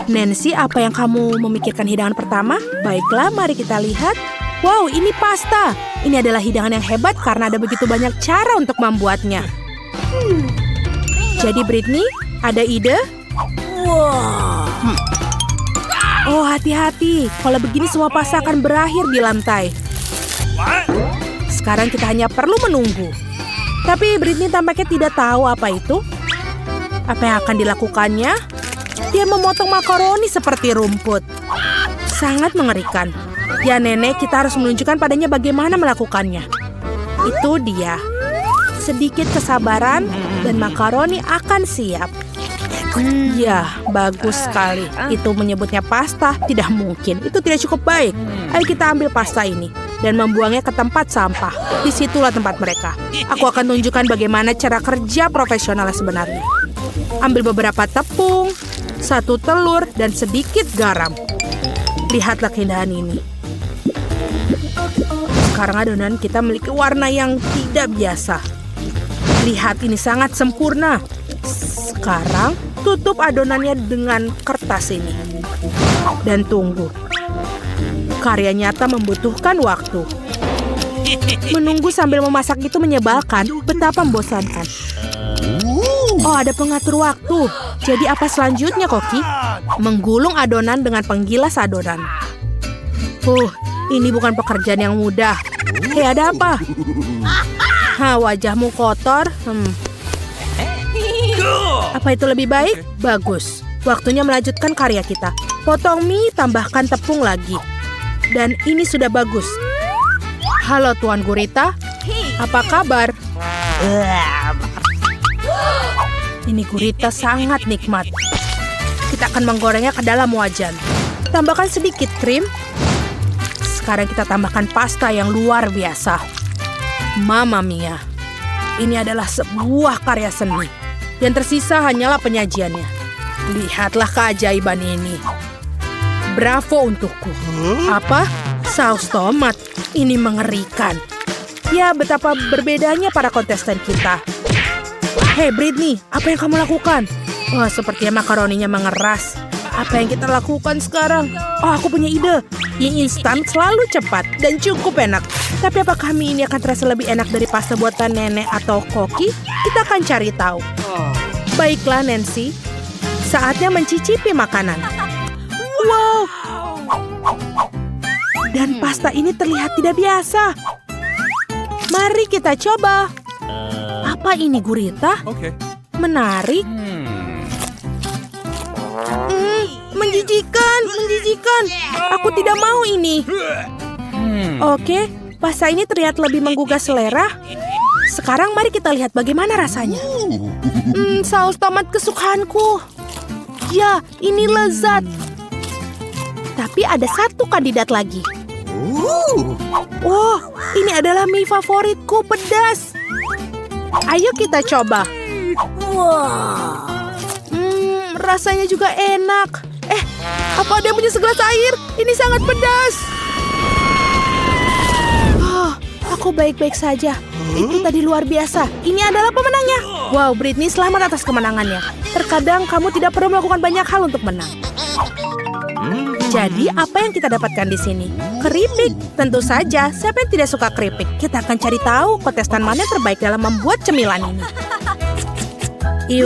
Nancy, apa yang kamu memikirkan hidangan pertama? Baiklah, mari kita lihat. Wow, ini pasta. Ini adalah hidangan yang hebat karena ada begitu banyak cara untuk membuatnya. Jadi Britney, ada ide? Oh, hati-hati. Kalau begini semua pasta akan berakhir di lantai. Sekarang kita hanya perlu menunggu. Tapi Britney tampaknya tidak tahu apa itu. Apa yang akan dilakukannya? Dia memotong makaroni seperti rumput. Sangat mengerikan. Ya nenek, kita harus menunjukkan padanya bagaimana melakukannya. Itu dia. Sedikit kesabaran dan makaroni akan siap. Ya, bagus sekali. Itu menyebutnya pasta, tidak mungkin. Itu tidak cukup baik. Ayo kita ambil pasta ini dan membuangnya ke tempat sampah. Disitulah tempat mereka. Aku akan tunjukkan bagaimana cara kerja profesional sebenarnya. Ambil beberapa tepung, 1 telur, dan sedikit garam. Lihatlah keindahan ini. Sekarang adonan kita memiliki warna yang tidak biasa. Lihat, ini sangat sempurna. Sekarang tutup adonannya dengan kertas ini. Dan tunggu. Karya nyata membutuhkan waktu. Menunggu sambil memasak itu menyebalkan, betapa membosankan. Oh, ada pengatur waktu. Jadi apa selanjutnya, Koki? Menggulung adonan dengan penggilas adonan. Ini bukan pekerjaan yang mudah. Hei, ada apa? Wajahmu kotor. Apa itu lebih baik? Bagus. Waktunya melanjutkan karya kita. Potong mie, tambahkan tepung lagi. Dan ini sudah bagus. Halo Tuan Gurita. Apa kabar? Ini gurita sangat nikmat. Kita akan menggorengnya ke dalam wajan. Tambahkan sedikit krim. Sekarang kita tambahkan pasta yang luar biasa. Mamma mia. Ini adalah sebuah karya seni. Yang tersisa hanyalah penyajiannya. Lihatlah keajaiban ini. Bravo untukku. Apa? Saus tomat. Ini mengerikan. Ya, betapa berbedanya para kontestan kita. Hei Britney, apa yang kamu lakukan? Sepertinya makaroninya mengeras. Apa yang kita lakukan sekarang? Aku punya ide. Mie instan selalu cepat dan cukup enak. Tapi apakah mie ini akan terasa lebih enak dari pasta buatan nenek atau Koki? Kita akan cari tahu. Baiklah Nancy, saatnya mencicipi makanan. Wow! Dan pasta ini terlihat tidak biasa. Mari kita coba. Apa ini gurita? Menarik. Menjijikan. Aku tidak mau ini. Oke, pasta ini terlihat lebih menggugah selera. Sekarang mari kita lihat bagaimana rasanya. Saus tomat kesukaanku. Ya, ini lezat. Tapi ada satu kandidat lagi. Ini adalah mie favoritku, pedas. Ayo kita coba. Rasanya juga enak. Apa ada yang punya segelas air? Ini sangat pedas. Aku baik-baik saja. Itu tadi luar biasa. Ini adalah pemenangnya. Wow, Britney, selamat atas kemenangannya. Terkadang kamu tidak perlu melakukan banyak hal untuk menang. Jadi, apa yang kita dapatkan di sini? Keripik. Tentu saja, siapa yang tidak suka keripik? Kita akan cari tahu kontestan mana yang terbaik dalam membuat cemilan ini.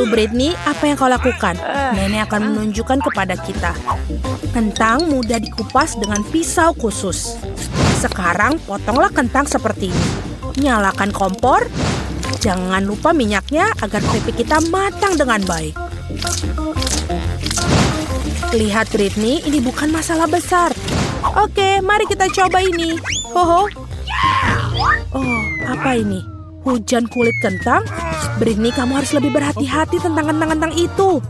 Britney, apa yang kau lakukan? Nenek akan menunjukkan kepada kita. Kentang mudah dikupas dengan pisau khusus. Sekarang potonglah kentang seperti ini. Nyalakan kompor. Jangan lupa minyaknya agar keripik kita matang dengan baik. Lihat Britney, ini bukan masalah besar. Oke, mari kita coba ini. Apa ini? Hujan kulit kentang? Britney, kamu harus lebih berhati-hati tentang kentang-kentang itu.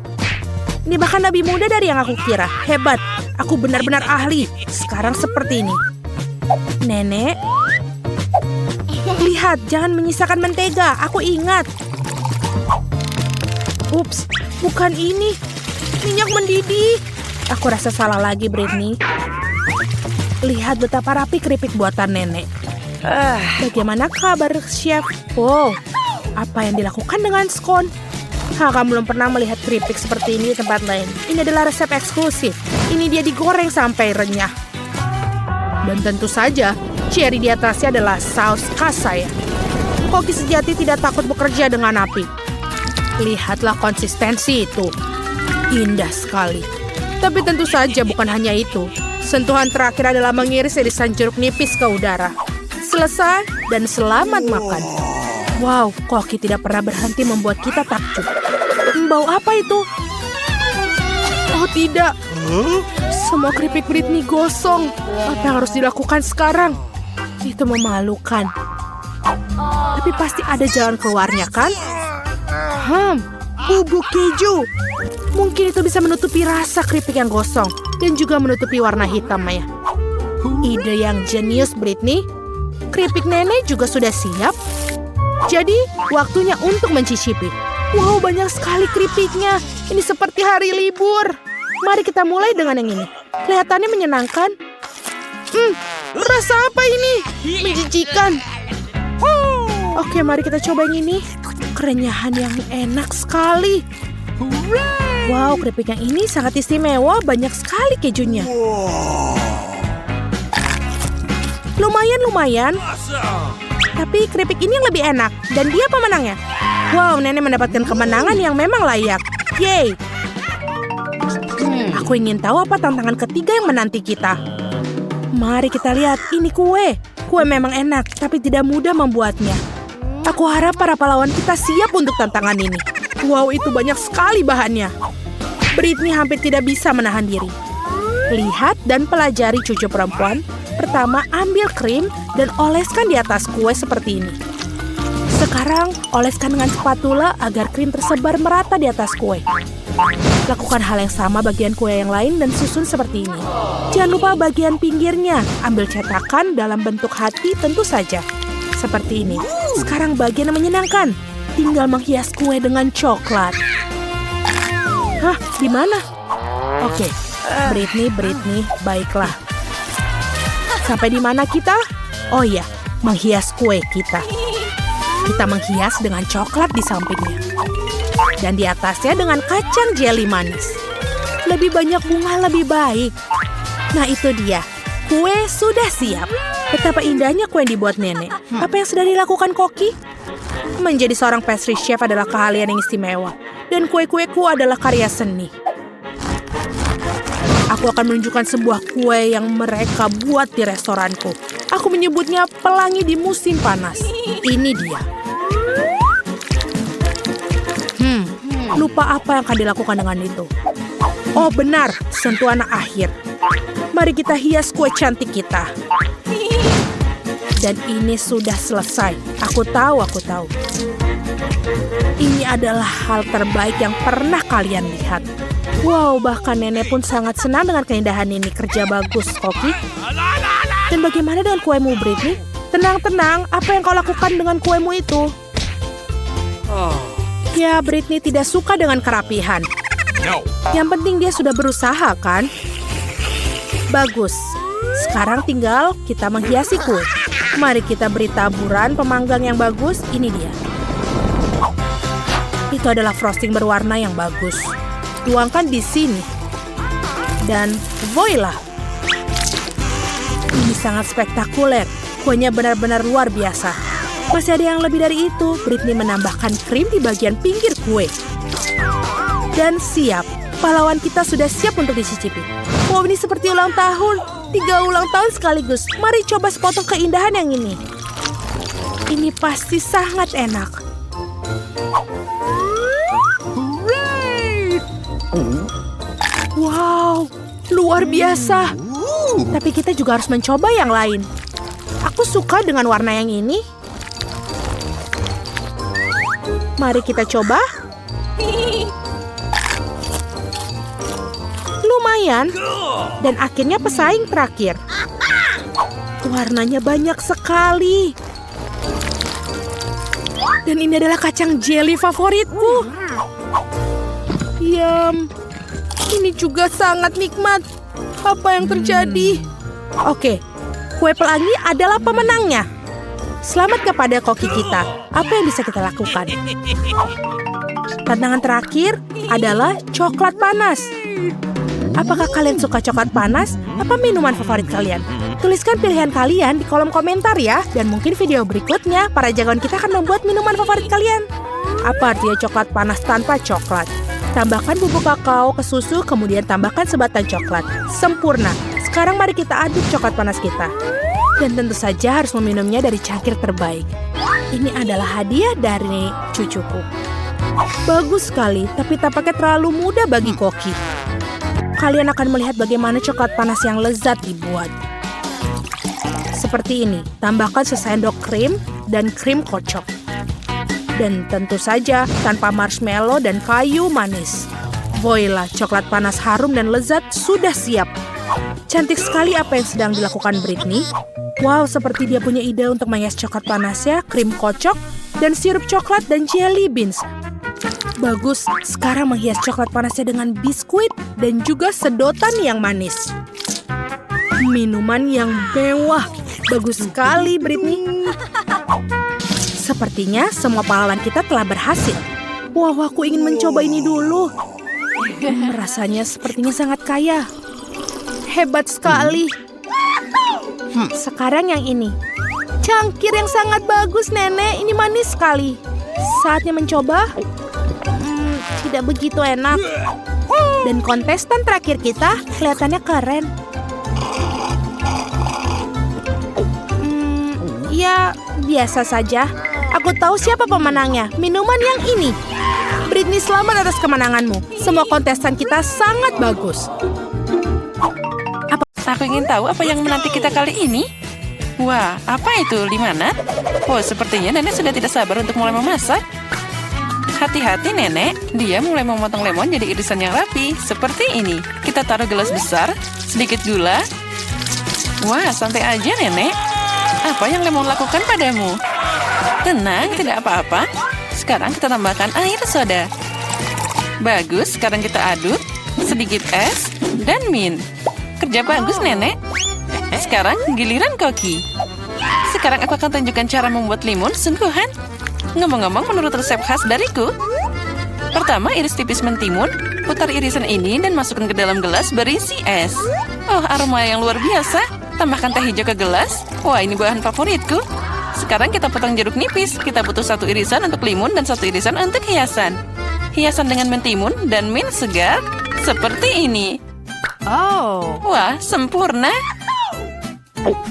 Ini bahkan lebih mudah dari yang aku kira. Hebat, aku benar-benar ahli. Sekarang seperti ini. Nenek, lihat, jangan menyisakan mentega. Aku ingat. Ups, bukan ini. Minyak mendidih. Aku rasa salah lagi, Britney. Lihat betapa rapi keripik buatan nenek. Bagaimana kabar, Chef? Wow, apa yang dilakukan dengan skon? Kamu belum pernah melihat keripik seperti ini di tempat lain. Ini adalah resep eksklusif. Ini dia digoreng sampai renyah. Dan tentu saja, cherry di atasnya adalah saus khas saya. Koki sejati tidak takut bekerja dengan api. Lihatlah konsistensi itu. Indah sekali. Tapi tentu saja bukan hanya itu. Sentuhan terakhir adalah mengiris irisan jeruk nipis ke udara. Selesai dan selamat makan. Wow, Koki tidak pernah berhenti membuat kita takjub. Bau apa itu? Oh tidak. Semua keripik Britney gosong. Apa yang harus dilakukan sekarang? Itu memalukan. Tapi pasti ada jalan keluarnya, kan? Bubuk keju. Mungkin itu bisa menutupi rasa keripik yang gosong. Dan juga menutupi warna hitam, ya. Ide yang jenius, Britney. Keripik nenek juga sudah siap. Jadi, waktunya untuk mencicipi. Wow, banyak sekali keripiknya. Ini seperti hari libur. Mari kita mulai dengan yang ini. Kelihatannya menyenangkan. Rasa apa ini? Menjijikan. Oke, mari kita coba yang ini. Kerenyahan yang enak sekali. Wow, keripik yang ini sangat istimewa. Banyak sekali kejunya. Lumayan. Tapi keripik ini yang lebih enak. Dan dia pemenangnya. Wow, nenek mendapatkan kemenangan yang memang layak. Yeay. Aku ingin tahu apa tantangan ketiga yang menanti kita. Mari kita lihat, ini kue. Kue memang enak, tapi tidak mudah membuatnya. Aku harap para pahlawan kita siap untuk tantangan ini. Wow, itu banyak sekali bahannya. Britney hampir tidak bisa menahan diri. Lihat dan pelajari cucu perempuan. Pertama, ambil krim dan oleskan di atas kue seperti ini. Sekarang, oleskan dengan spatula agar krim tersebar merata di atas kue. Lakukan hal yang sama bagian kue yang lain dan susun seperti ini. Jangan lupa bagian pinggirnya. Ambil cetakan dalam bentuk hati tentu saja. Seperti ini. Sekarang bagian yang menyenangkan. Tinggal menghias kue dengan coklat. Di mana? Oke. Britney, baiklah. Sampai di mana kita? Oh iya, menghias kue kita. Kita menghias dengan coklat di sampingnya. Dan di atasnya dengan kacang jeli manis. Lebih banyak bunga lebih baik. Nah itu dia. Kue sudah siap. Betapa indahnya kue yang dibuat nenek. Apa yang sudah dilakukan Koki? Menjadi seorang pastry chef adalah keahlian yang istimewa. Dan kue-kueku adalah karya seni. Aku akan menunjukkan sebuah kue yang mereka buat di restoranku. Aku menyebutnya pelangi di musim panas. Ini dia. Lupa apa yang akan dilakukan dengan itu. Oh benar, sentuhan akhir. Mari kita hias kue cantik kita. Dan ini sudah selesai. Aku tahu. Ini adalah hal terbaik yang pernah kalian lihat. Wow, bahkan nenek pun sangat senang dengan keindahan ini. Kerja bagus, Koki. Dan bagaimana dengan kuemu, Britney? Tenang, apa yang kau lakukan dengan kuemu itu? Ya, Britney tidak suka dengan kerapihan. Yang penting dia sudah berusaha, kan? Bagus. Sekarang tinggal kita menghiasi kue. Mari kita beri taburan pemanggang yang bagus. Ini dia. Itu adalah frosting berwarna yang bagus. Tuangkan di sini. Dan voila. Ini sangat spektakuler. Kuenya benar-benar luar biasa. Masih ada yang lebih dari itu. Britney menambahkan krim di bagian pinggir kue. Dan siap. Pahlawan kita sudah siap untuk dicicipi. Wow, ini seperti ulang tahun. 3 ulang tahun sekaligus. Mari coba sepotong keindahan yang ini. Ini pasti sangat enak. Wow, luar biasa. Tapi kita juga harus mencoba yang lain. Aku suka dengan warna yang ini. Mari kita coba. Lumayan. Dan akhirnya pesaing terakhir. Warnanya banyak sekali. Dan ini adalah kacang jeli favoritku. Yum. Ini juga sangat nikmat. Apa yang terjadi? Oke, kue pelangi adalah pemenangnya. Selamat kepada koki kita. Apa yang bisa kita lakukan? Tantangan terakhir adalah coklat panas. Apakah kalian suka coklat panas? Apa minuman favorit kalian? Tuliskan pilihan kalian di kolom komentar ya. Dan mungkin video berikutnya, para jagoan kita akan membuat minuman favorit kalian. Apa artinya coklat panas tanpa coklat? Tambahkan bubuk kakao ke susu, kemudian tambahkan sebatang coklat. Sempurna. Sekarang mari kita aduk coklat panas kita. Dan tentu saja harus meminumnya dari cangkir terbaik. Ini adalah hadiah dari cucuku. Bagus sekali, tapi tampaknya terlalu mudah bagi Koki. Kalian akan melihat bagaimana coklat panas yang lezat dibuat. Seperti ini, tambahkan sesendok krim dan krim kocok. Dan tentu saja tanpa marshmallow dan kayu manis. Voila, coklat panas harum dan lezat sudah siap. Cantik sekali apa yang sedang dilakukan Britney. Wow, seperti dia punya ide untuk menghias coklat panasnya, krim kocok, dan sirup coklat dan jelly beans. Bagus, sekarang menghias coklat panasnya dengan biskuit dan juga sedotan yang manis. Minuman yang mewah. Bagus sekali, Britney. Sepertinya semua pahlawan kita telah berhasil. Wow, aku ingin mencoba ini dulu. Rasanya sepertinya sangat kaya. Hebat sekali. Sekarang yang ini. Cangkir yang sangat bagus, Nenek. Ini manis sekali. Saatnya mencoba. Tidak begitu enak. Dan kontestan terakhir kita kelihatannya keren. Ya, biasa saja. Aku tahu siapa pemenangnya. Minuman yang ini. Britney, selamat atas kemenanganmu. Semua kontestan kita sangat bagus. Aku ingin tahu apa yang menanti kita kali ini. Wah, apa itu, limonad? Oh, sepertinya Nenek sudah tidak sabar untuk mulai memasak. Hati-hati, Nenek. Dia mulai memotong lemon jadi irisan yang rapi. Seperti ini. Kita taruh gelas besar, sedikit gula. Wah, santai aja, Nenek. Apa yang lemon lakukan padamu? Tenang, tidak apa-apa. Sekarang kita tambahkan air soda. Bagus, sekarang kita aduk. Sedikit es dan mint. Kerja bagus, Nenek. Sekarang giliran Koki. Sekarang aku akan tunjukkan cara membuat limun sungguhan. Ngomong-ngomong, menurut resep khas dariku. Pertama, iris tipis mentimun. Putar irisan ini dan masukkan ke dalam gelas berisi es. Oh, aroma yang luar biasa. Tambahkan teh hijau ke gelas. Wah, ini bahan favoritku. Sekarang kita potong jeruk nipis. Kita butuh 1 irisan untuk limun dan 1 irisan untuk hiasan. Hiasan dengan mentimun dan mint segar. Seperti ini. Oh. Wah, sempurna.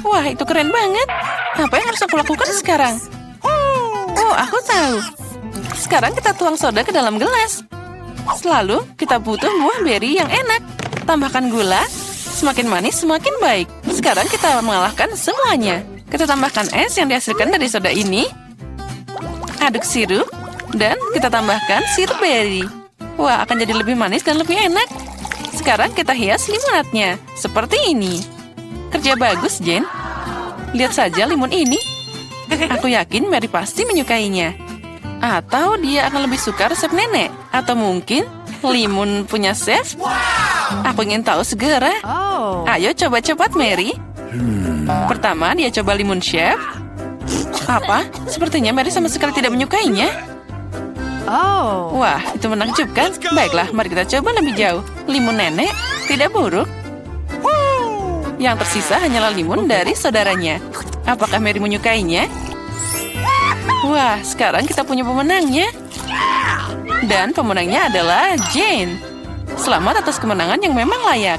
Wah, itu keren banget. Apa yang harus aku lakukan sekarang? Oh, aku tahu. Sekarang kita tuang soda ke dalam gelas. Selalu kita butuh buah beri yang enak. Tambahkan gula. Semakin manis, semakin baik. Sekarang kita mengalahkan semuanya. Kita tambahkan es yang dihasilkan dari soda ini. Aduk sirup. Dan kita tambahkan sirup beri. Wah, akan jadi lebih manis dan lebih enak. Sekarang kita hias limonadnya. Seperti ini. Kerja bagus, Jen. Lihat saja limun ini. Aku yakin Mary pasti menyukainya. Atau dia akan lebih suka resep Nenek. Atau mungkin limun punya chef. Aku ingin tahu segera. Ayo coba cepat, Mary. Pertama, dia coba limun chef. Apa? Sepertinya Mary sama sekali tidak menyukainya. Wah, itu menakjubkan. Baiklah, mari kita coba lebih jauh. Limun Nenek tidak buruk. Yang tersisa hanyalah limun dari saudaranya. Apakah Mary menyukainya? Wah, sekarang kita punya pemenangnya. Dan pemenangnya adalah Jane. Selamat atas kemenangan yang memang layak.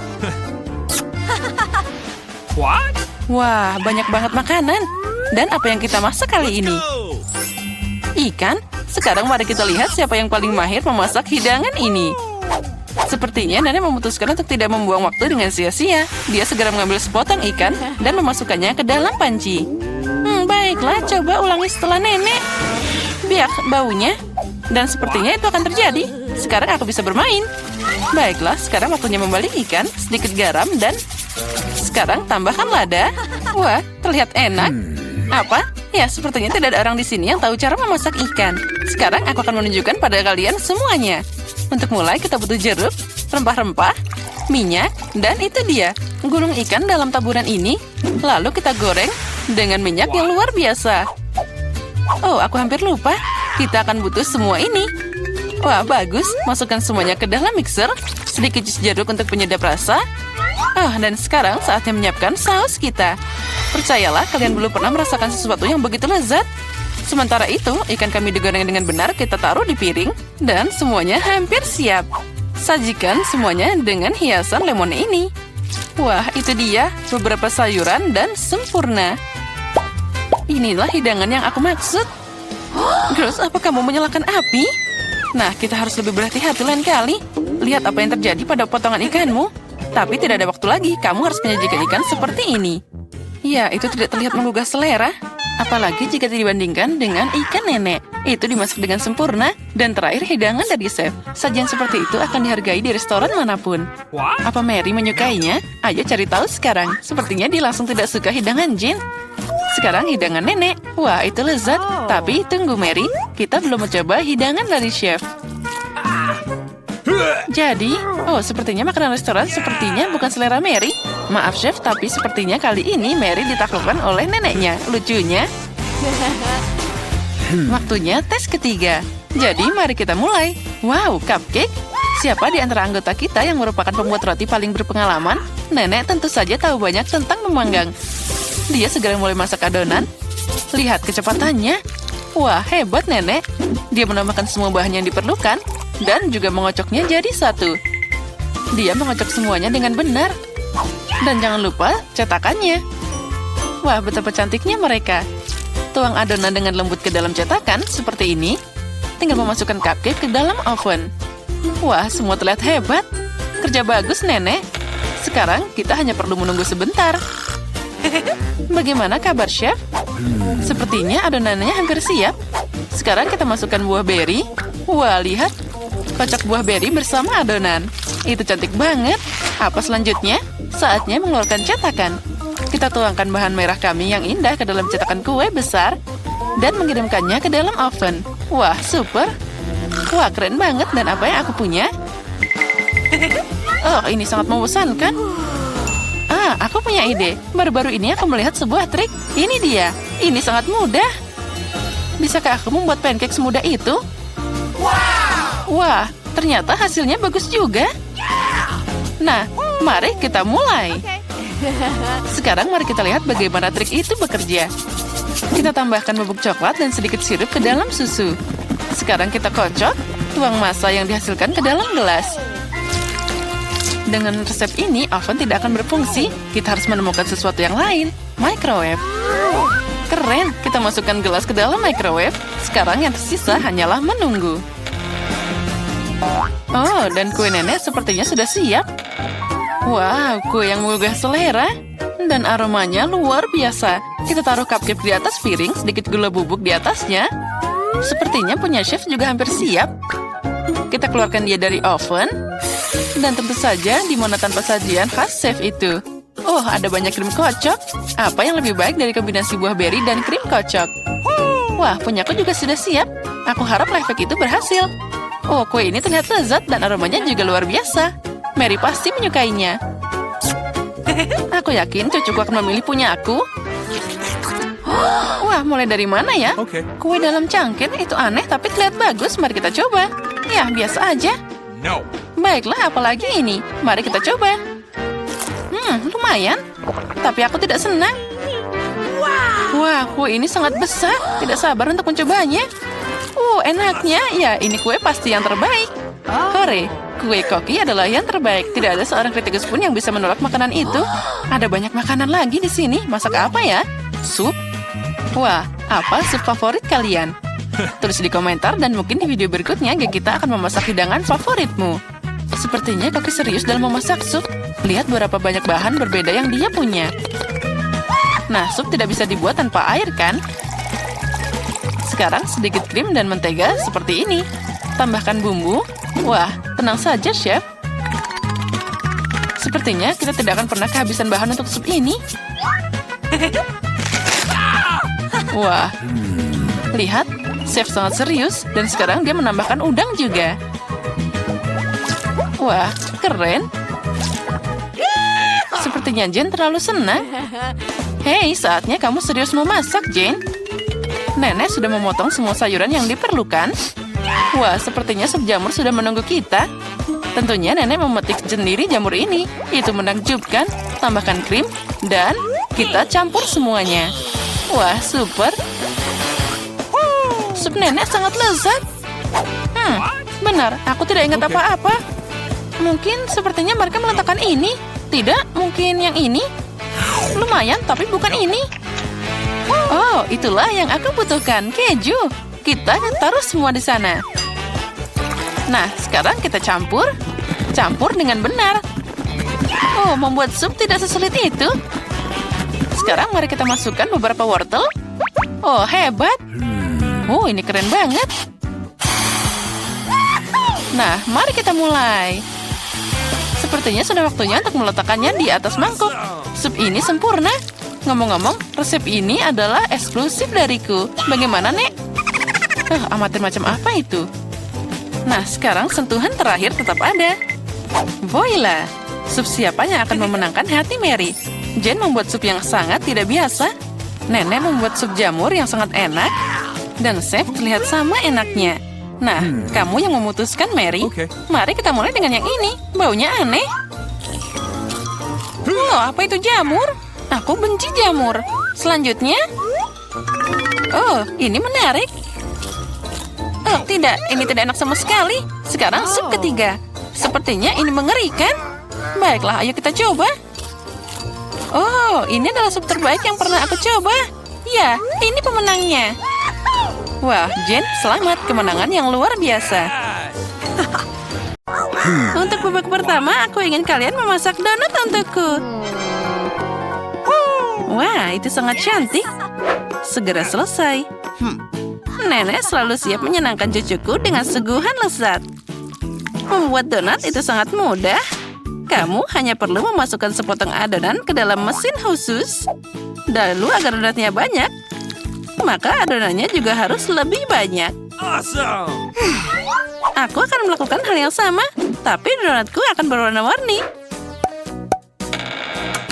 Wah, banyak banget makanan. Dan apa yang kita masak kali ini? Ikan? Sekarang mari kita lihat siapa yang paling mahir memasak hidangan ini. Sepertinya Nenek memutuskan untuk tidak membuang waktu dengan sia-sia. Dia segera mengambil sepotong ikan dan memasukkannya ke dalam panci. Baiklah, coba ulangi setelah Nenek. Biar baunya. Dan sepertinya itu akan terjadi. Sekarang aku bisa bermain. Baiklah, sekarang waktunya membalik ikan, sedikit garam, dan sekarang tambahkan lada. Wah, terlihat enak. Apa? Ya, sepertinya tidak ada orang di sini yang tahu cara memasak ikan. Sekarang aku akan menunjukkan pada kalian semuanya. Untuk mulai, kita butuh jeruk, rempah-rempah, minyak, dan itu dia, gulung ikan dalam taburan ini. Lalu kita goreng dengan minyak yang luar biasa. Oh, aku hampir lupa. Kita akan butuh semua ini. Wah, bagus. Masukkan semuanya ke dalam mixer. Sedikit jus jeruk untuk penyedap rasa. Oh, dan sekarang saatnya menyiapkan saus kita. Percayalah, kalian belum pernah merasakan sesuatu yang begitu lezat. Sementara itu, ikan kami digoreng dengan benar kita taruh di piring. Dan semuanya hampir siap. Sajikan semuanya dengan hiasan lemon ini. Wah, itu dia. Beberapa sayuran dan sempurna. Inilah hidangan yang aku maksud. Girls, apa kamu menyalakan api? Nah, kita harus lebih berhati-hati lain kali. Lihat apa yang terjadi pada potongan ikanmu. Tapi tidak ada waktu lagi. Kamu harus menyajikan ikan seperti ini. Ya, itu tidak terlihat menggugah selera. Apalagi jika dibandingkan dengan ikan nenek. Itu dimasak dengan sempurna. Dan terakhir hidangan dari chef. Sajian seperti itu akan dihargai di restoran manapun. Apa Mary menyukainya? Ayo cari tahu sekarang. Sepertinya dia langsung tidak suka hidangan Jin. Sekarang hidangan nenek. Wah, itu lezat. Tapi tunggu Mary. Kita belum mencoba hidangan dari chef. Jadi, sepertinya makanan restoran sepertinya bukan selera Mary. Maaf chef, tapi sepertinya kali ini Mary ditaklukkan oleh neneknya. Lucunya. Waktunya tes ketiga. Jadi mari kita mulai. Wow, cupcake. Siapa di antara anggota kita yang merupakan pembuat roti paling berpengalaman? Nenek tentu saja tahu banyak tentang memanggang. Dia segera mulai masak adonan. Lihat kecepatannya. Wah, hebat nenek. Dia menambahkan semua bahan yang diperlukan. Dan juga mengocoknya jadi satu. Dia mengocok semuanya dengan benar. Dan jangan lupa cetakannya. Wah, betapa cantiknya mereka. Tuang adonan dengan lembut ke dalam cetakan seperti ini. Tinggal memasukkan cupcake ke dalam oven. Wah, semua terlihat hebat. Kerja bagus, nenek. Sekarang kita hanya perlu menunggu sebentar. Bagaimana kabar, chef? Sepertinya adonannya hampir siap. Sekarang kita masukkan buah beri. Wah, lihat. Kocok buah beri bersama adonan. Itu cantik banget. Apa selanjutnya? Saatnya mengeluarkan cetakan. Kita tuangkan bahan merah kami yang indah ke dalam cetakan kue besar. Dan mengirimkannya ke dalam oven. Wah, super. Wah, keren banget. Dan apa yang aku punya? Oh, ini sangat membosankan. Aku punya ide. Baru-baru ini aku melihat sebuah trik. Ini dia. Ini sangat mudah. Bisakah aku membuat pancake semudah itu? Wah, ternyata hasilnya bagus juga. Nah, mari kita mulai. Sekarang mari kita lihat bagaimana trik itu bekerja. Kita tambahkan bubuk coklat dan sedikit sirup ke dalam susu. Sekarang kita kocok, tuang massa yang dihasilkan ke dalam gelas. Dengan resep ini, oven tidak akan berfungsi. Kita harus menemukan sesuatu yang lain. Microwave. Keren, kita masukkan gelas ke dalam microwave. Sekarang yang tersisa hanyalah menunggu. Oh, dan kue nenek sepertinya sudah siap. Wow, kue yang menggugah selera. Dan aromanya luar biasa. Kita taruh cupcake di atas piring, sedikit gula bubuk di atasnya. Sepertinya punya chef juga hampir siap. Kita keluarkan dia dari oven. Dan tentu saja di mana tanpa sajian khas chef itu. Oh, ada banyak krim kocok. Apa yang lebih baik dari kombinasi buah beri dan krim kocok? Wah, punyaku juga sudah siap. Aku harap life hack itu berhasil. Oh, kue ini terlihat lezat dan aromanya juga luar biasa. Mary pasti menyukainya. Aku yakin cucuku akan memilih punya aku. Wah, mulai dari mana ya? Kue dalam cangkir itu aneh tapi terlihat bagus. Mari kita coba. Ya, biasa aja. No. Baiklah, apalagi ini. Mari kita coba. Lumayan. Tapi aku tidak senang. Wah, kue ini sangat besar. Tidak sabar untuk mencobanya. Enaknya. Ya, ini kue pasti yang terbaik. Hore, kue koki adalah yang terbaik. Tidak ada seorang kritikus pun yang bisa menolak makanan itu. Ada banyak makanan lagi di sini. Masak apa ya? Sup? Wah, apa sup favorit kalian? Tulis di komentar dan mungkin di video berikutnya kita akan memasak hidangan favoritmu. Sepertinya koki serius dalam memasak sup. Lihat berapa banyak bahan berbeda yang dia punya. Nah, sup tidak bisa dibuat tanpa air, kan? Sekarang sedikit krim dan mentega seperti ini. Tambahkan bumbu. Wah, tenang saja, chef. Sepertinya kita tidak akan pernah kehabisan bahan untuk sup ini. Wah, lihat. Chef sangat serius. Dan sekarang dia menambahkan udang juga. Wah, keren. Sepertinya Jane terlalu senang. Hei, saatnya kamu serius memasak, Jane. Nenek sudah memotong semua sayuran yang diperlukan. Wah, sepertinya sup jamur sudah menunggu kita. Tentunya nenek memetik sendiri jamur ini. Itu menakjubkan. Tambahkan krim dan kita campur semuanya. Wah, super. Sup nenek sangat lezat. Benar, aku tidak ingat apa-apa. Mungkin sepertinya mereka meletakkan ini. Tidak, mungkin yang ini. Lumayan, tapi bukan ini. Oh, itulah yang aku butuhkan, keju. Kita taruh semua di sana. Nah, sekarang kita campur. Campur dengan benar. Oh, membuat sup tidak sesulit itu. Sekarang mari kita masukkan beberapa wortel. Oh, hebat. Oh, ini keren banget. Nah, mari kita mulai. Sepertinya sudah waktunya untuk meletakkannya di atas mangkuk. Sup ini sempurna. Ngomong-ngomong, resep ini adalah eksklusif dariku. Bagaimana, Nek? Amatir macam apa itu? Nah, sekarang sentuhan terakhir tetap ada. Voila! Sup siapa yang akan memenangkan hati Mary? Jen membuat sup yang sangat tidak biasa. Nenek membuat sup jamur yang sangat enak. Dan Chef terlihat sama enaknya. Nah, kamu yang memutuskan, Mary. Mari kita mulai dengan yang ini. Baunya aneh. Oh, apa itu jamur? Aku benci jamur. Selanjutnya. Oh, ini menarik. Oh, tidak. Ini tidak enak sama sekali. Sekarang sup ketiga. Sepertinya ini mengerikan. Baiklah, ayo kita coba. Oh, ini adalah sup terbaik yang pernah aku coba. Ya, ini pemenangnya. Wah, Jen, selamat. Kemenangan yang luar biasa. Untuk babak pertama, aku ingin kalian memasak donat untukku. Wah, itu sangat cantik. Segera selesai. Nenek selalu siap menyenangkan cucuku dengan suguhan lezat. Membuat donat itu sangat mudah. Kamu hanya perlu memasukkan sepotong adonan ke dalam mesin khusus. Lalu agar donatnya banyak, maka adonannya juga harus lebih banyak. Awesome! Aku akan melakukan hal yang sama, tapi donatku akan berwarna-warni.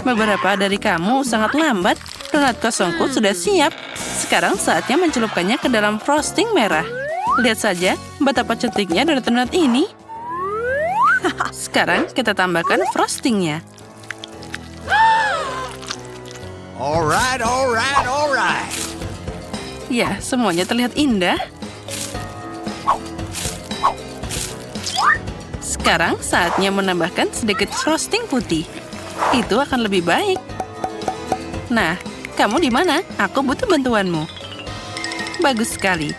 Beberapa dari kamu sangat lambat. Donat kosongku sudah siap. Sekarang saatnya mencelupkannya ke dalam frosting merah. Lihat saja betapa cantiknya donat-donat ini. Sekarang kita tambahkan frostingnya. Alright. Ya, semuanya terlihat indah. Sekarang saatnya menambahkan sedikit frosting putih. Itu akan lebih baik. Nah, kamu di mana? Aku butuh bantuanmu. Bagus sekali.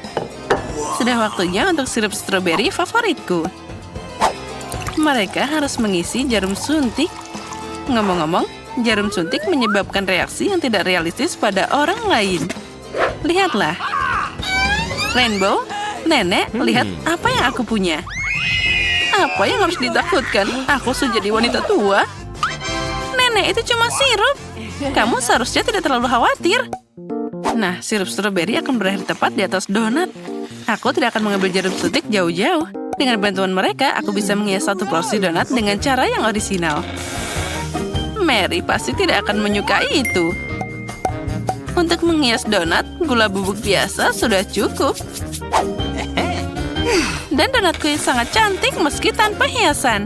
Sudah waktunya untuk sirup stroberi favoritku. Mereka harus mengisi jarum suntik. Ngomong-ngomong, jarum suntik menyebabkan reaksi yang tidak realistis pada orang lain. Lihatlah. Rainbow, Nenek, lihat apa yang aku punya. Apa yang harus ditakutkan? Aku sudah jadi wanita tua. Nenek, itu cuma sirup. Kamu seharusnya tidak terlalu khawatir. Nah, sirup stroberi akan berakhir tepat di atas donat. Aku tidak akan mengambil jarum suntik jauh-jauh. Dengan bantuan mereka, aku bisa menghias satu porsi donat dengan cara yang orisinal. Mary pasti tidak akan menyukai itu. Untuk menghias donat, gula bubuk biasa sudah cukup. Dan donatku sangat cantik meski tanpa hiasan.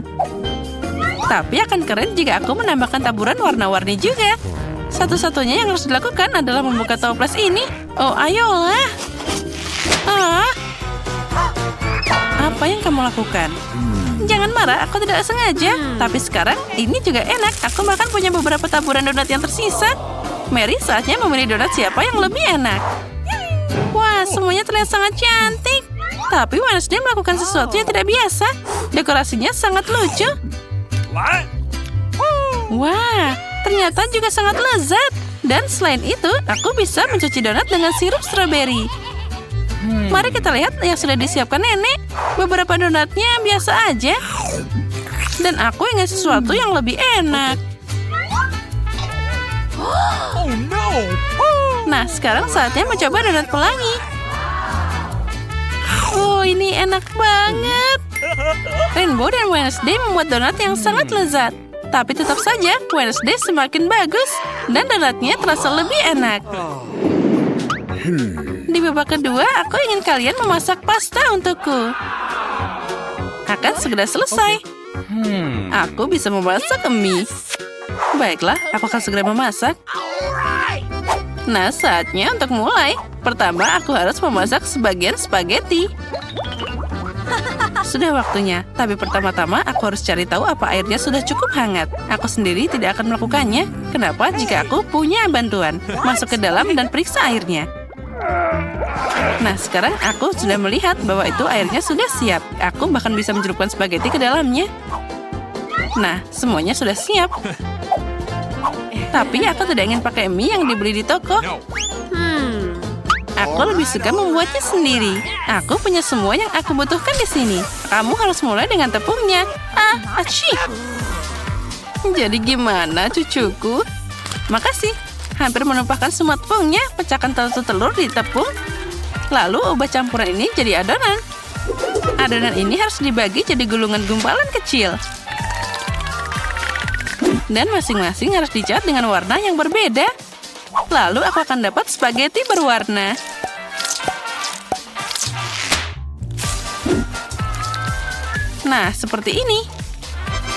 Tapi akan keren jika aku menambahkan taburan warna-warni juga. Satu-satunya yang harus dilakukan adalah membuka toples ini. Oh, ayolah. Apa yang kamu lakukan? Jangan marah, aku tidak sengaja. Tapi sekarang, ini juga enak. Aku bahkan punya beberapa taburan donat yang tersisa. Mary, saatnya memilih donat siapa yang lebih enak. Wah, semuanya terlihat sangat cantik. Tapi Wednesday melakukan sesuatu yang tidak biasa. Dekorasinya sangat lucu. What? Wah, ternyata juga sangat lezat. Dan selain itu, aku bisa mencuci donat dengan sirup stroberi. Mari kita lihat yang sudah disiapkan nenek. Beberapa donatnya biasa aja. Dan aku ingin sesuatu yang lebih enak. Oh no! Nah, sekarang saatnya mencoba donat pelangi. Oh, ini enak banget. Rainbow dan Wednesday membuat donat yang sangat lezat. Tapi tetap saja, Wednesday semakin bagus. Dan donatnya terasa lebih enak. Di babak kedua, aku ingin kalian memasak pasta untukku. Akan segera selesai. Aku bisa memasak mie. Baiklah, aku akan segera memasak. Nah, saatnya untuk mulai. Pertama, aku harus memasak sebagian spaghetti. Sudah waktunya, tapi pertama-tama aku harus cari tahu apa airnya sudah cukup hangat. Aku sendiri tidak akan melakukannya. Kenapa jika aku punya bantuan? Masuk ke dalam dan periksa airnya. Nah, sekarang aku sudah melihat bahwa itu airnya sudah siap. Aku bahkan bisa mencelupkan spaghetti ke dalamnya. Nah, semuanya sudah siap. Tapi aku tidak ingin pakai mie yang dibeli di toko. No. Aku lebih suka membuatnya sendiri. Aku punya semua yang aku butuhkan di sini. Kamu harus mulai dengan tepungnya. Aci. Jadi gimana, cucuku? Makasih. Hampir menumpahkan semua tepungnya. Pecahkan satu telur di tepung. Lalu ubah campuran ini jadi adonan. Adonan ini harus dibagi jadi gulungan gumpalan kecil. Dan masing-masing harus dicat dengan warna yang berbeda. Lalu aku akan dapat spaghetti berwarna. Nah, seperti ini.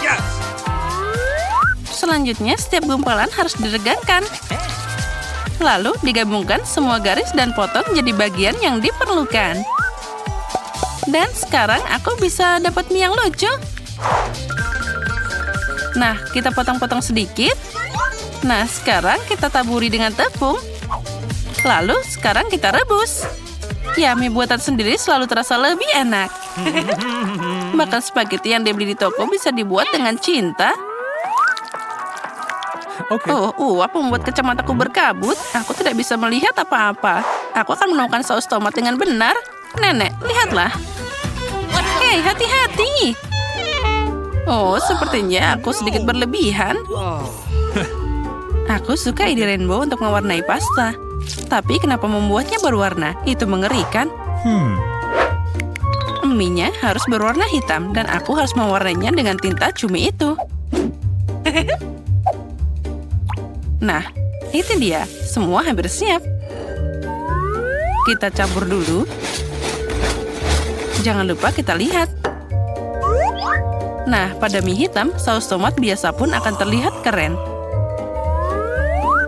Yes. Selanjutnya, setiap gumpalan harus diregangkan. Lalu digabungkan semua garis dan potong jadi bagian yang diperlukan. Dan sekarang aku bisa dapat mie yang lucu. Nah, kita potong-potong sedikit. Nah, sekarang kita taburi dengan tepung. Lalu, sekarang kita rebus. Ya, mie buatan sendiri selalu terasa lebih enak. Bahkan spaghetti yang dibeli di toko bisa dibuat dengan cinta. Okay. Apa membuat kacamataku berkabut? Aku tidak bisa melihat apa-apa. Aku akan menemukan saus tomat dengan benar. Nenek, lihatlah. Hei, hati-hati. Oh, sepertinya aku sedikit berlebihan. Aku suka ide rainbow untuk mewarnai pasta. Tapi kenapa membuatnya berwarna? Itu mengerikan. Mie-nya harus berwarna hitam dan aku harus mewarnainya dengan tinta cumi itu. Nah, itu dia. Semua hampir siap. Kita campur dulu. Jangan lupa kita lihat. Nah, pada mie hitam, saus tomat biasa pun akan terlihat keren.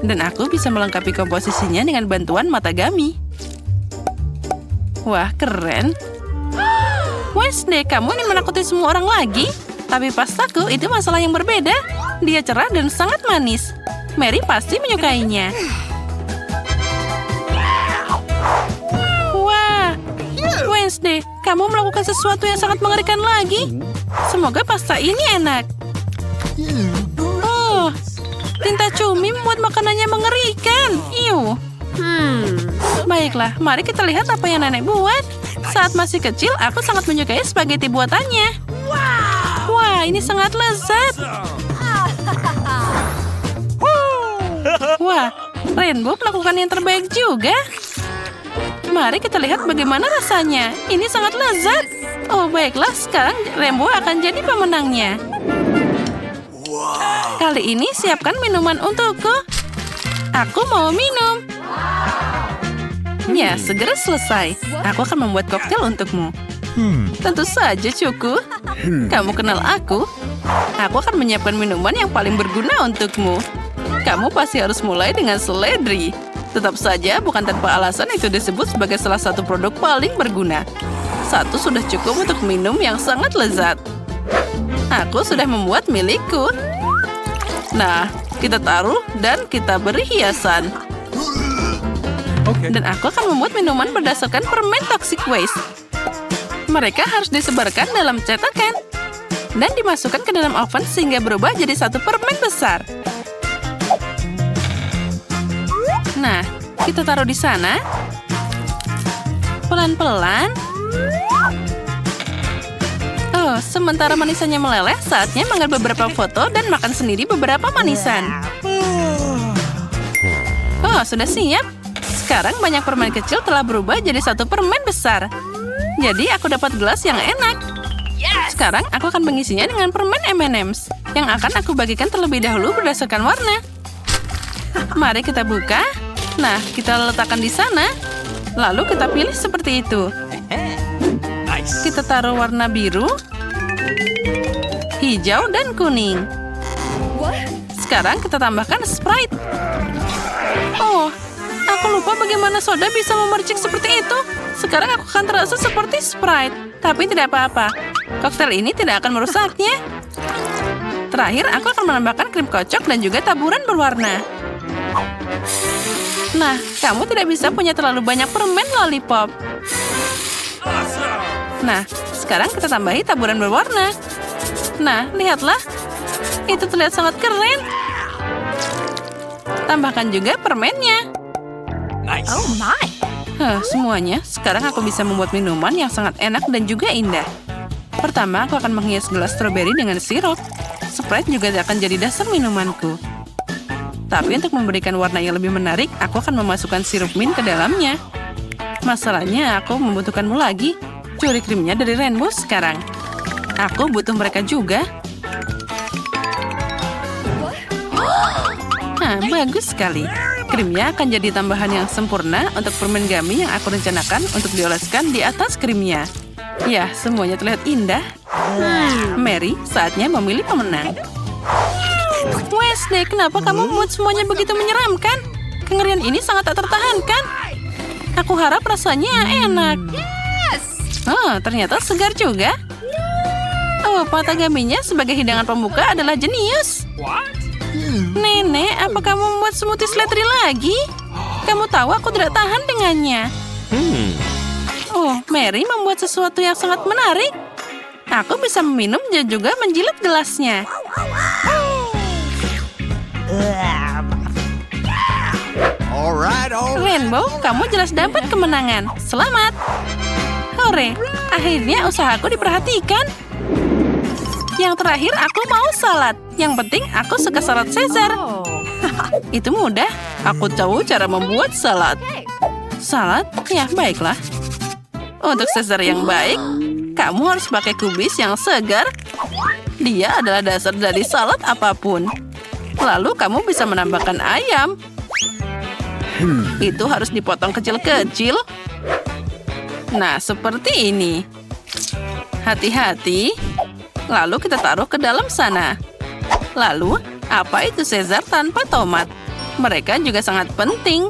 Dan aku bisa melengkapi komposisinya dengan bantuan matagami. Wah, keren. Wednesday, kamu ingin menakuti semua orang lagi? Tapi pastaku itu masalah yang berbeda. Dia cerah dan sangat manis. Mary pasti menyukainya. Wah, Wednesday, kamu melakukan sesuatu yang sangat mengerikan lagi. Semoga pasta ini enak. Oh, tinta cumi membuat makanannya mengerikan. Iu. Baiklah, mari kita lihat apa yang nenek buat. Saat masih kecil, aku sangat menyukai spaghetti buatannya. Wah, ini sangat lezat. Wah, Rainbow melakukan yang terbaik juga. Mari kita lihat bagaimana rasanya. Ini sangat lezat. Oh, baiklah, sekarang Rainbow akan jadi pemenangnya. Kali ini siapkan minuman untukku. Aku mau minum. Ya, segera selesai. Aku akan membuat koktail untukmu. Tentu saja, cuku. Kamu kenal aku. Aku akan menyiapkan minuman yang paling berguna untukmu. Kamu pasti harus mulai dengan seledri. Tetap saja, bukan tanpa alasan itu disebut sebagai salah satu produk paling berguna. Satu sudah cukup untuk minum yang sangat lezat. Aku sudah membuat milikku. Nah, kita taruh dan kita beri hiasan. Okay. Dan aku akan membuat minuman berdasarkan permen toxic waste. Mereka harus disebarkan dalam cetakan dan dimasukkan ke dalam oven sehingga berubah jadi satu permen besar. Nah, kita taruh di sana. Pelan-pelan. Oh, sementara manisannya meleleh, saatnya mengambil beberapa foto dan makan sendiri beberapa manisan. Oh, sudah siap. Sekarang banyak permen kecil telah berubah jadi satu permen besar. Jadi aku dapat gelas yang enak. Sekarang aku akan mengisinya dengan permen M&M's yang akan aku bagikan terlebih dahulu berdasarkan warna. Mari kita buka. Nah, kita letakkan di sana. Lalu kita pilih seperti itu. Nice. Kita taruh warna biru, hijau, dan kuning. Sekarang kita tambahkan Sprite. Oh, aku lupa bagaimana soda bisa memercik seperti itu. Sekarang aku akan terasa seperti Sprite. Tapi tidak apa-apa. Koktail ini tidak akan merusaknya. Terakhir, aku akan menambahkan krim kocok dan juga taburan berwarna. Nah, kamu tidak bisa punya terlalu banyak permen lollipop. Awesome. Nah, sekarang kita tambahi taburan berwarna. Nah, lihatlah. Itu terlihat sangat keren. Tambahkan juga permennya. Nice. Oh my. Semuanya, sekarang aku bisa membuat minuman yang sangat enak dan juga indah. Pertama, aku akan menghias gelas stroberi dengan sirup. Sprite juga akan jadi dasar minumanku. Tapi untuk memberikan warna yang lebih menarik, aku akan memasukkan sirup mint ke dalamnya. Masalahnya, aku membutuhkanmu lagi. Curi krimnya dari Rainbow sekarang. Aku butuh mereka juga. Bagus sekali. Krimnya akan jadi tambahan yang sempurna untuk permen gummy yang aku rencanakan untuk dioleskan di atas krimnya. Ya, semuanya terlihat indah. Mary, saatnya memilih pemenang. Wednesday, kenapa kamu membuat semuanya begitu menyeramkan? Kengerian ini sangat tak tertahankan. Aku harap rasanya enak. Oh, ternyata segar juga. Oh, patah gummy-nya sebagai hidangan pembuka adalah jenius. What? Nenek, apa kamu membuat smoothie seledri lagi? Kamu tahu aku tidak tahan dengannya. Oh, Mary membuat sesuatu yang sangat menarik. Aku bisa meminum dan juga menjilat gelasnya. Alright. Rainbow, kamu jelas dapat kemenangan. Selamat. Hore, akhirnya usahaku diperhatikan. Yang terakhir, aku mau salad. Yang penting, aku suka salad Caesar. Itu mudah. Aku tahu cara membuat salad. Salad? Ya, baiklah. Untuk Caesar yang baik, kamu harus pakai kubis yang segar. Dia adalah dasar dari salad apapun. Lalu kamu bisa menambahkan ayam. Itu harus dipotong kecil-kecil. Nah, seperti ini. Hati-hati. Lalu kita taruh ke dalam sana. Lalu, apa itu Caesar tanpa tomat? Mereka juga sangat penting.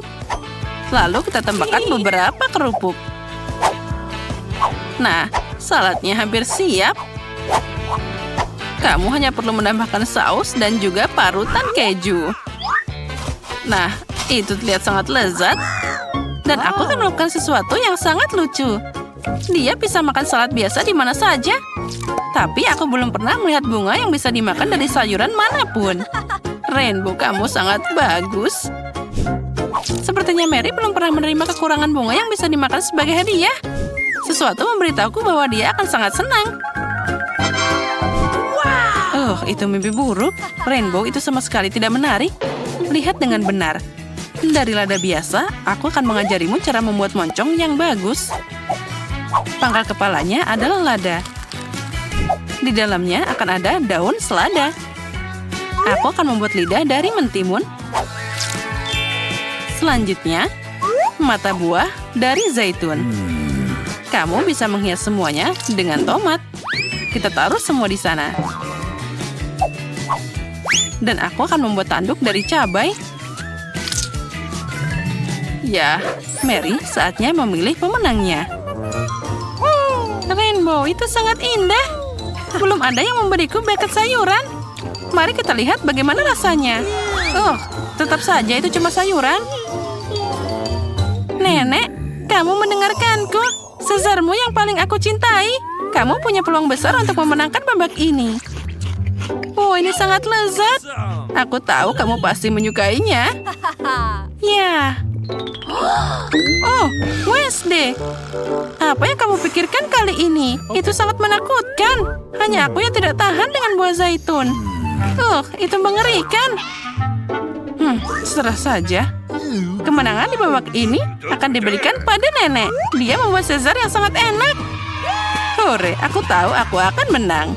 Lalu kita tambahkan beberapa kerupuk. Nah, saladnya hampir siap. Kamu hanya perlu menambahkan saus dan juga parutan keju. Nah, itu terlihat sangat lezat. Dan aku akan melakukan sesuatu yang sangat lucu. Dia bisa makan salad biasa di mana saja. Tapi aku belum pernah melihat bunga yang bisa dimakan dari sayuran manapun. Rainbow, kamu sangat bagus. Sepertinya Mary belum pernah menerima kekurangan bunga yang bisa dimakan sebagai hadiah. Sesuatu memberitahuku bahwa dia akan sangat senang. Oh, itu mimpi buruk. Rainbow, itu sama sekali tidak menarik. Lihat dengan benar. Dari lada biasa, aku akan mengajarimu cara membuat moncong yang bagus. Pangkal kepalanya adalah lada. Di dalamnya akan ada daun selada. Aku akan membuat lidah dari mentimun. Selanjutnya, mata buah dari zaitun. Kamu bisa menghias semuanya dengan tomat. Kita taruh semua di sana. Dan aku akan membuat tanduk dari cabai. Ya, Mary, saatnya memilih pemenangnya. Rainbow, itu sangat indah. Belum ada yang memberiku bucket sayuran. Mari kita lihat bagaimana rasanya. Oh, tetap saja itu cuma sayuran. Nenek, kamu mendengarkanku? Caesarmu yang paling aku cintai. Kamu punya peluang besar untuk memenangkan babak ini. Oh, ini sangat lezat. Aku tahu kamu pasti menyukainya. Ya. Oh, Wednesday. Apa yang kamu pikirkan kali ini? Itu sangat menakutkan. Hanya aku yang tidak tahan dengan buah zaitun. Itu mengerikan. Serah saja. Kemenangan di babak ini akan diberikan pada nenek. Dia membuat Caesar yang sangat enak. Hore, aku tahu aku akan menang.